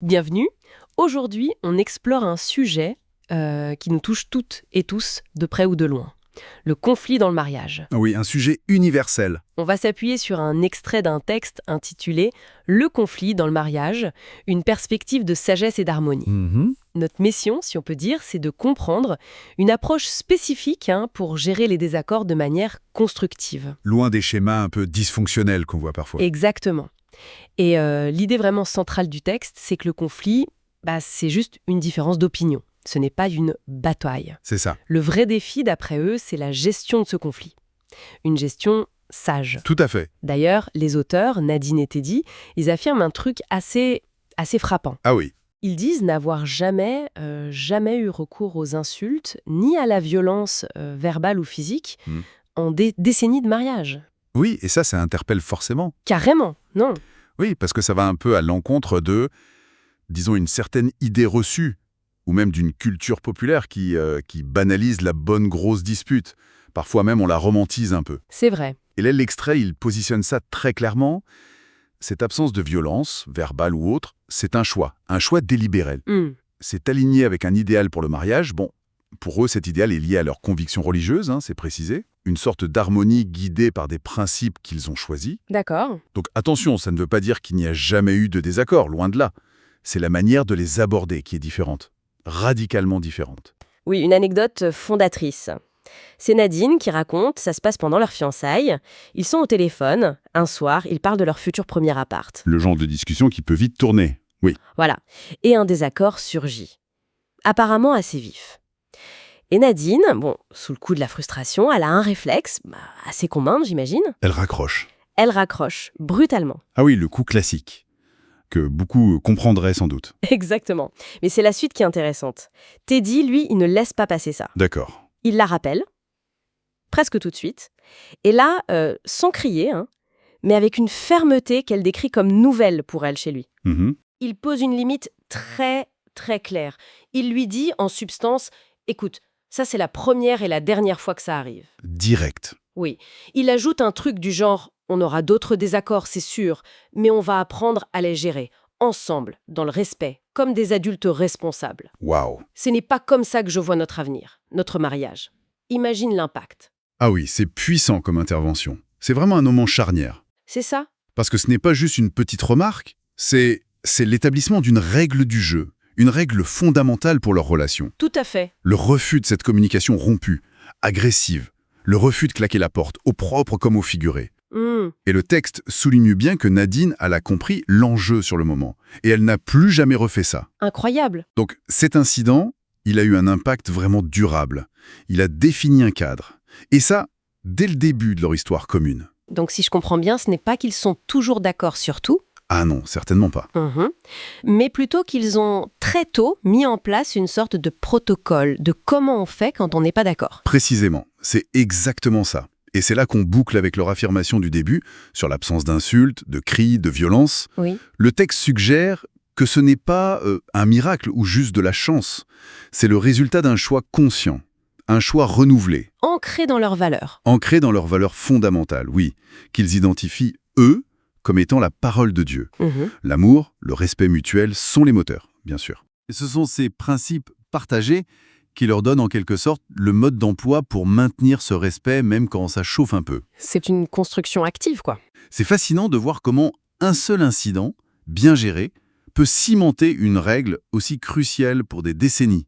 Bienvenue. Aujourd'hui, on explore un sujet qui nous touche toutes et tous, de près ou de loin. Le conflit dans le mariage. Oui, un sujet universel. On va s'appuyer sur un extrait d'un texte intitulé « Le conflit dans le mariage, une perspective de sagesse et d'harmonie ». Notre mission, si on peut dire, c'est de comprendre une approche spécifique pour gérer les désaccords de manière constructive. Loin des schémas un peu dysfonctionnels qu'on voit parfois. Exactement. Et l'idée vraiment centrale du texte, c'est que le conflit, c'est juste une différence d'opinion. Ce n'est pas une bataille. C'est ça. Le vrai défi, d'après eux, c'est la gestion de ce conflit. Une gestion sage. Tout à fait. D'ailleurs, les auteurs, Nadine et Teddy, ils affirment un truc assez frappant. Ah oui. Ils disent n'avoir jamais eu recours aux insultes, ni à la violence verbale ou physique, en des décennies de mariage. Oui, et ça interpelle forcément. Carrément, non. Oui, parce que ça va un peu à l'encontre de, disons, une certaine idée reçue, ou même d'une culture populaire qui banalise la bonne grosse dispute. Parfois même, on la romantise un peu. C'est vrai. Et là, l'extrait, il positionne ça très clairement. Cette absence de violence, verbale ou autre, c'est un choix délibéré. C'est aligné avec un idéal pour le mariage. Bon, pour eux, cet idéal est lié à leurs convictions religieuses, c'est précisé. Une sorte d'harmonie guidée par des principes qu'ils ont choisis. D'accord. Donc attention, ça ne veut pas dire qu'il n'y a jamais eu de désaccord, loin de là. C'est la manière de les aborder qui est différente, radicalement différente. Oui, une anecdote fondatrice. C'est Nadine qui raconte, ça se passe pendant leur fiançailles. Ils sont au téléphone, un soir, ils parlent de leur futur premier appart. Le genre de discussion qui peut vite tourner, oui. Voilà. Et un désaccord surgit. Apparemment assez vif. Et Nadine, sous le coup de la frustration, elle a un réflexe, assez commun, j'imagine. Elle raccroche. Elle raccroche, brutalement. Ah oui, le coup classique, que beaucoup comprendraient sans doute. Exactement. Mais c'est la suite qui est intéressante. Teddy, lui, il ne laisse pas passer ça. D'accord. Il la rappelle, presque tout de suite. Et là, sans crier, mais avec une fermeté qu'elle décrit comme nouvelle pour elle chez lui. Il pose une limite très, très claire. Il lui dit, en substance, « Écoute, ça c'est la première et la dernière fois que ça arrive. » Direct. Oui. Il ajoute un truc du genre « On aura d'autres désaccords, c'est sûr, mais on va apprendre à les gérer, ensemble, dans le respect, comme des adultes responsables. » Waouh. Ce n'est pas comme ça que je vois notre avenir, notre mariage. Imagine l'impact. Ah oui, c'est puissant comme intervention. C'est vraiment un moment charnière. C'est ça? Parce que ce n'est pas juste une petite remarque, c'est l'établissement d'une règle du jeu, une règle fondamentale pour leur relation. Tout à fait. Le refus de cette communication rompue, agressive, le refus de claquer la porte, au propre comme au figuré. Et le texte souligne bien que Nadine, elle a compris l'enjeu sur le moment, et elle n'a plus jamais refait ça. Incroyable. Donc cet incident, il a eu un impact vraiment durable. Il a défini un cadre. Et ça, dès le début de leur histoire commune. Donc si je comprends bien, ce n'est pas qu'ils sont toujours d'accord sur tout. Ah non, certainement pas. Mais plutôt qu'ils ont très tôt mis en place une sorte de protocole de comment on fait quand on n'est pas d'accord. Précisément, c'est exactement ça. Et c'est là qu'on boucle avec leur affirmation du début sur l'absence d'insultes, de cris, de violence. Oui. Le texte suggère que ce n'est pas un miracle ou juste de la chance. C'est le résultat d'un choix conscient, un choix renouvelé. Ancré dans leurs valeurs. Ancré dans leurs valeurs fondamentales, oui, qu'ils identifient, eux, comme étant la parole de Dieu. L'amour, le respect mutuel sont les moteurs, bien sûr. Et ce sont ces principes partagés qui leur donnent en quelque sorte le mode d'emploi pour maintenir ce respect même quand ça chauffe un peu. C'est une construction active, quoi. C'est fascinant de voir comment un seul incident, bien géré, peut cimenter une règle aussi cruciale pour des décennies.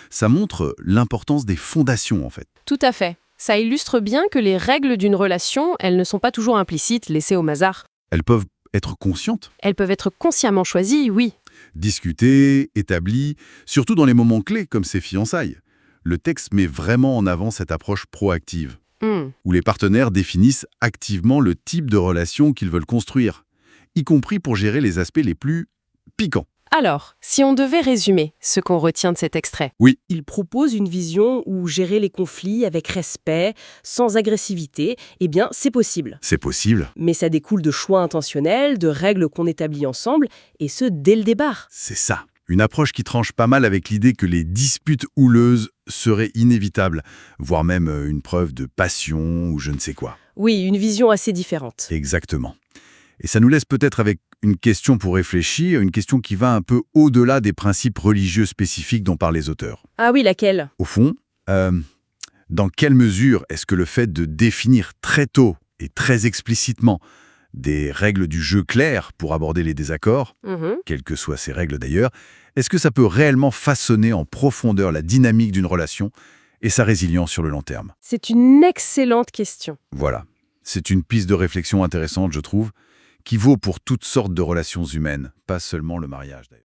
Ça montre l'importance des fondations, en fait. Tout à fait. Ça illustre bien que les règles d'une relation, elles ne sont pas toujours implicites, laissées au hasard. Elles peuvent être conscientes. Elles peuvent être consciemment choisies, oui. Discutées, établies, surtout dans les moments clés comme ces fiançailles. Le texte met vraiment en avant cette approche proactive, où les partenaires définissent activement le type de relation qu'ils veulent construire, y compris pour gérer les aspects les plus piquants. Alors, si on devait résumer ce qu'on retient de cet extrait. Oui. Il propose une vision où gérer les conflits avec respect, sans agressivité, c'est possible. C'est possible. Mais ça découle de choix intentionnels, de règles qu'on établit ensemble, et ce, dès le départ. C'est ça. Une approche qui tranche pas mal avec l'idée que les disputes houleuses seraient inévitables, voire même une preuve de passion ou je ne sais quoi. Oui, une vision assez différente. Exactement. Et ça nous laisse peut-être avec une question pour réfléchir, une question qui va un peu au-delà des principes religieux spécifiques dont parlent les auteurs. Ah oui, laquelle? Au fond, dans quelle mesure est-ce que le fait de définir très tôt et très explicitement des règles du jeu claires pour aborder les désaccords, quelles que soient ces règles d'ailleurs, est-ce que ça peut réellement façonner en profondeur la dynamique d'une relation et sa résilience sur le long terme? C'est une excellente question. Voilà. C'est une piste de réflexion intéressante, je trouve, qui vaut pour toutes sortes de relations humaines, pas seulement le mariage d'ailleurs.